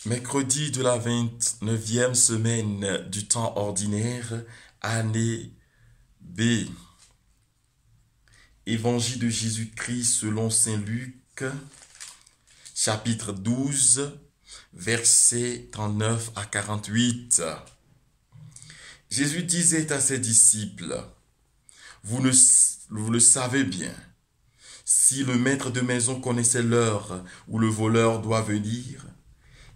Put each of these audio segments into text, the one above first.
Mercredi de la 29e semaine du temps ordinaire, année B. Évangile de Jésus-Christ selon saint Luc, chapitre 12, versets 39 à 48. Jésus disait à ses disciples, vous le savez bien, si le maître de maison connaissait l'heure où le voleur doit venir,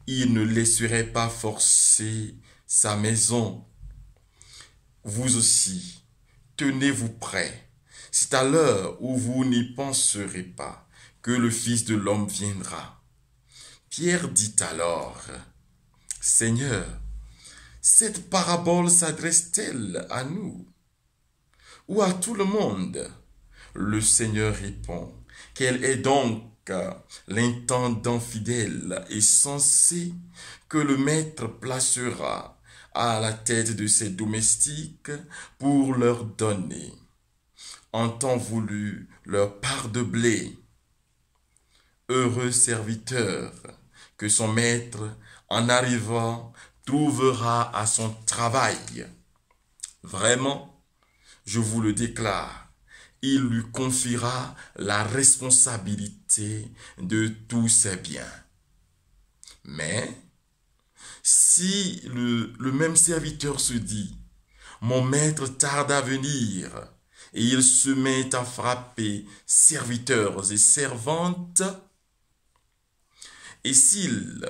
il ne laisserait pas forcer sa maison. Vous aussi, tenez-vous prêts. C'est à l'heure où vous n'y penserez pas que le Fils de l'homme viendra. Pierre dit alors, Seigneur, cette parabole s'adresse-t-elle à nous ou à tout le monde? Le Seigneur répond, quel est donc l'intendant fidèle et sensé que le maître placera à la tête de ses domestiques pour leur donner, en temps voulu, leur part de blé. Heureux serviteur que son maître, en arrivant, trouvera à son travail. Vraiment, je vous le déclare, il lui confiera la responsabilité de tous ses biens. Mais, si le même serviteur se dit, mon maître tarde à venir, et il se met à frapper serviteurs et servantes, et s'il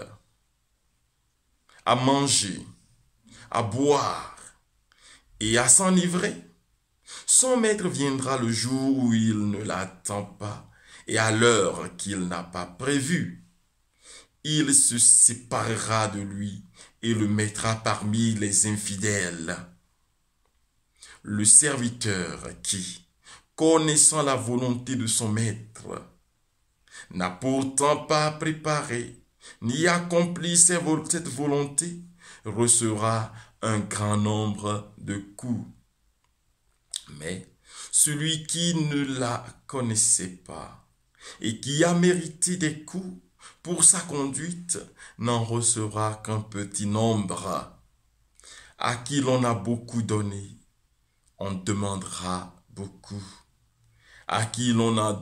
a mangé, à boire et à s'enivrer, son maître viendra le jour où il ne l'attend pas et à l'heure qu'il n'a pas prévue. Il se séparera de lui et le mettra parmi les infidèles. Le serviteur qui, connaissant la volonté de son maître, n'a pourtant pas préparé ni accompli cette volonté, recevra un grand nombre de coups. Mais celui qui ne la connaissait pas et qui a mérité des coups pour sa conduite n'en recevra qu'un petit nombre. À qui l'on a beaucoup donné, on demandera beaucoup. À qui l'on a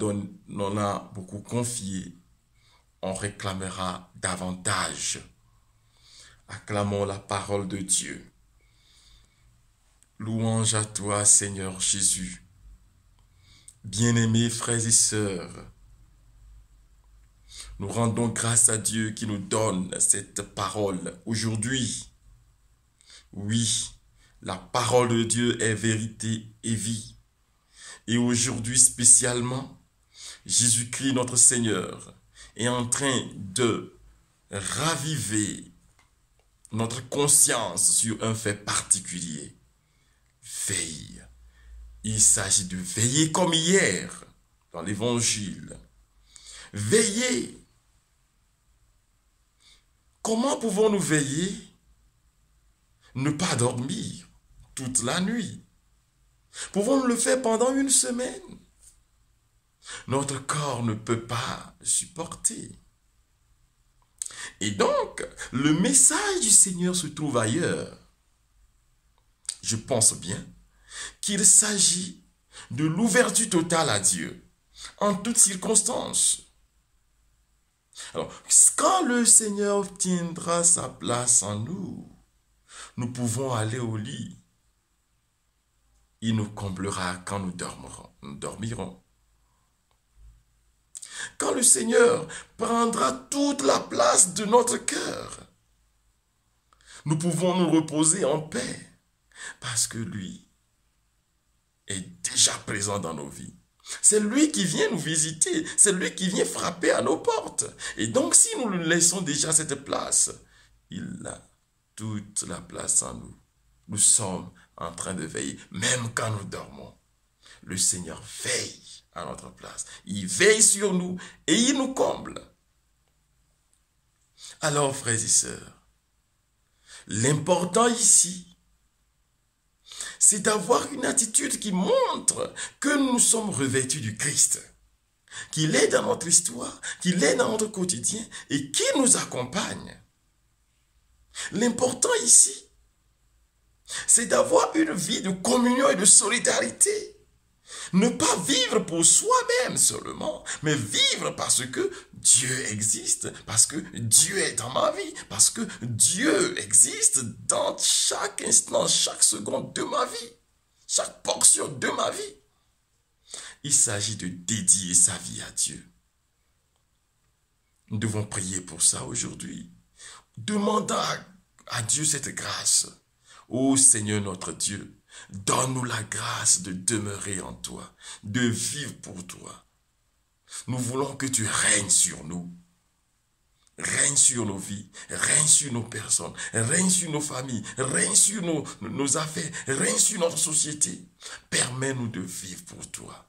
beaucoup confié, on réclamera davantage. Acclamons la parole de Dieu. Louange à toi, Seigneur Jésus. Bien-aimés frères et sœurs, nous rendons grâce à Dieu qui nous donne cette parole aujourd'hui. Oui, la parole de Dieu est vérité et vie. Et aujourd'hui spécialement, Jésus-Christ notre Seigneur est en train de raviver notre conscience sur un fait particulier. Veille. Il s'agit de veiller comme hier dans l'évangile. Veiller. Comment pouvons-nous veiller? Ne pas dormir toute la nuit. Pouvons-nous le faire pendant une semaine? Notre corps ne peut pas supporter. Et donc, le message du Seigneur se trouve ailleurs. Je pense bien qu'il s'agit de l'ouverture totale à Dieu, en toutes circonstances. Alors, quand le Seigneur tiendra sa place en nous, nous pouvons aller au lit. Il nous comblera quand nous dormirons. Quand le Seigneur prendra toute la place de notre cœur, nous pouvons nous reposer en paix. Parce que lui est déjà présent dans nos vies. C'est lui qui vient nous visiter. C'est lui qui vient frapper à nos portes. Et donc, si nous lui laissons déjà cette place, il a toute la place en nous. Nous sommes en train de veiller. Même quand nous dormons, le Seigneur veille à notre place. Il veille sur nous et il nous comble. Alors, frères et sœurs, l'important ici, c'est d'avoir une attitude qui montre que nous sommes revêtus du Christ, qu'il est dans notre histoire, qu'il est dans notre quotidien et qui nous accompagne. L'important ici, c'est d'avoir une vie de communion et de solidarité. Ne pas vivre pour soi-même seulement, mais vivre parce que Dieu existe, parce que Dieu est dans ma vie, parce que Dieu existe dans chaque instant, chaque seconde de ma vie, chaque portion de ma vie. Il s'agit de dédier sa vie à Dieu. Nous devons prier pour ça aujourd'hui. Demandons à Dieu cette grâce. Ô Seigneur notre Dieu, donne-nous la grâce de demeurer en toi, de vivre pour toi. Nous voulons que tu règnes sur nous. Règne sur nos vies, règne sur nos personnes, règne sur nos familles, règne sur nos affaires, règne sur notre société. Permets-nous de vivre pour toi.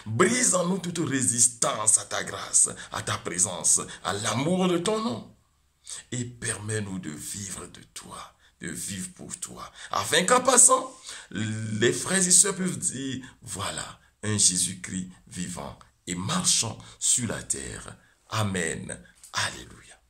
Brise en nous toute résistance à ta grâce, à ta présence, à l'amour de ton nom. Et permets-nous de vivre de toi, de vivre pour toi. Afin qu'en passant, les frères et sœurs peuvent dire, voilà, un Jésus-Christ vivant et marchant sur la terre. Amen. Alléluia.